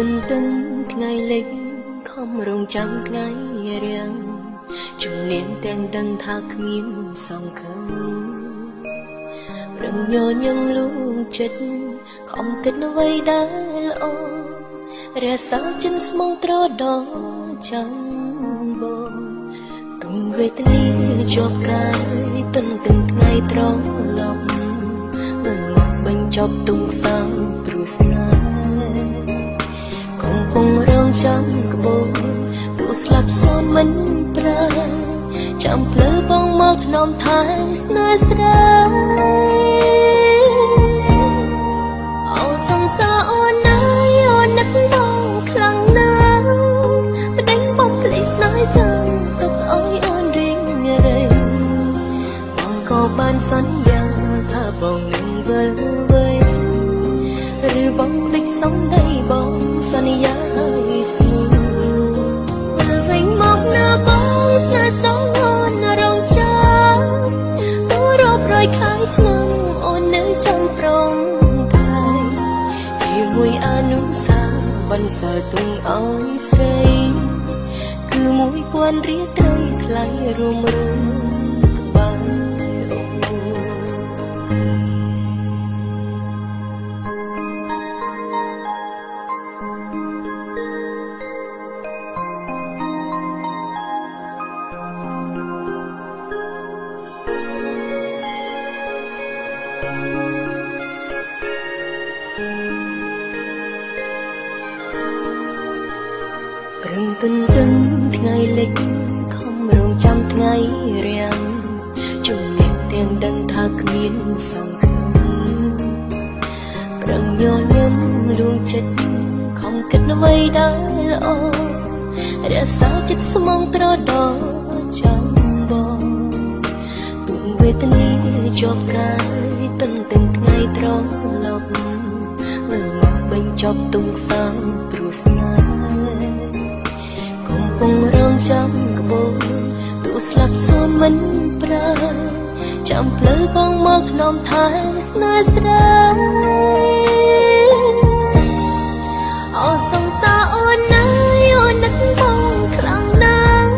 ទន្ទឹងថ្ងៃលិចខំរងចាំថ្ងៃរាំងជំនាញទាំងដឹងថាគ្មានសង្ឃឹមរំញញឹមលួងចិត្តខំគិតអ្វីដែលល្អរសាចិនស្មងត្រដោចាំបងទុំវេទនាជាប់កាយទន្ទឹងថ្ងៃត្រឡប់មិនមកបញ្ចប់ទុំសាំព្រោះស្នេហ៍កំពុងរងចាំក្បូរពួកស្លាប់សូនមិនប្រើចាំភ្លើបងមកធ្នមថែស្នេហ៍ស្រាអូសង្សារអូនណាយអូននឹកបងខ្លាំងណាស់ប្តេញបងភ្លេចស្នេហ៍ចាំទុកឲ្យអូនរៀងរៃបងក៏បានសន្យាថាបងនឹងវិលវេឬបងភ្លេចសំដីបងសន្យាឲ្យស្រួលវិញមកណាបងស្នេហ៍សងអូនរងចាំទូរាប់រយខែឆ្នាំអូននឹងចាំប្រងថ្ងៃជាមួយអនុសាសន៍បន្សល់ទុំឲ្យស្រីគឺ1000រៀលត្រីថ្លៃរួមរួមក្បាលព្រឹងទន្ទឹងថ្ងៃលិចខំរងចាំថ្ងៃរាំងជំនាញទាំងដឹងថាគ្មានសង្ឃឹមព្រឹងញញឹមលួងចិត្តខំគិតអ្វីដែលល្អរក្សាចិត្តស្មងត្រដោចាំបងទុំវេទនាជាប់កាយទន្ទឹងថ្ងៃត្រឡប់មិនមកបញ្ចប់ទុំសាំព្រោះស្នេហ៍កំពុងរងចាំក្បូរទូស្លាប់សូនមិនប្រើចាំភ្លើបងមកធ្នមថែស្នេហ៍ស្រាអូសង្សារអូនណាយអូននឹកបងខ្លាំងណាស់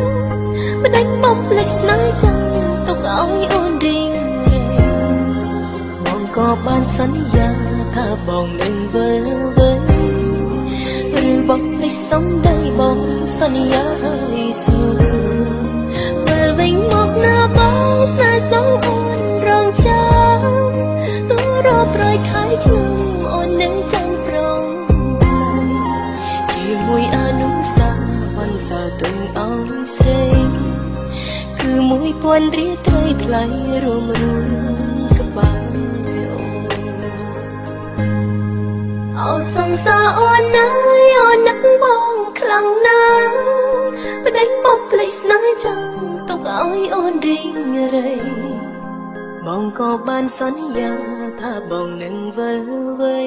ប្តេញបងភ្លេចស្នេហ៍ចាំទុកឲ្យអូនរៀងរៃបងក៏បានសន្យាថាបងនឹងវិលវេឬបងភ្លេចសំដីបងសន្យាឲ្យស្រួលវិលវិញមកណាបងស្នេហ៍សងអូនរងចាំទូរាប់រយខែឆ្នាំអូននឹងចាំប្រងជាមួយអនុសាសន៍បន្សល់ទុំឲ្យស្រីគឺ1000រៀលត្រីថ្លៃរួមរួមក្បាលអូសង្សារអូនណាយអូននឹកបងខ្លាំងណាស់ប្តេញបងភ្លេចស្នេហ៍ចាំទុកឲ្យអូនរៀងរៃបងក៏បានសន្យាថាបងនឹងវិលវេ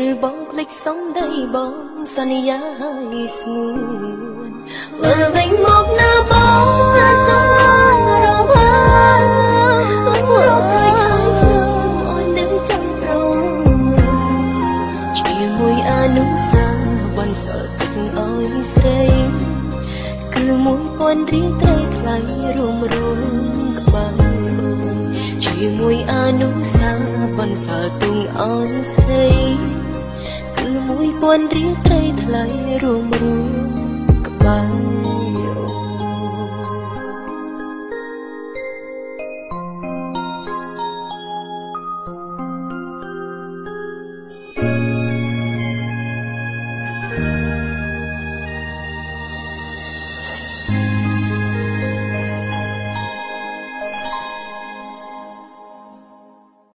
ឬបងភ្លេចសំដីបងសន្យាឲ្យស្ងួនវិលវិញមកណាបងស្នេហ៍សងរងហើយរាប់រយខែឆ្នាំអូននឹងចាំប្រងជាមួយអនុសាសន៍បន្សល់ទុកឲ្យស្រីគឺ1000រៀលត្រីថ្លៃរួមរួមក្បាលជាមួយអនុសាសន៍បន្សល់ទុកឲ្យស្រីគឺ1000រៀលត្រីថ្លៃរួមរួមក្បាល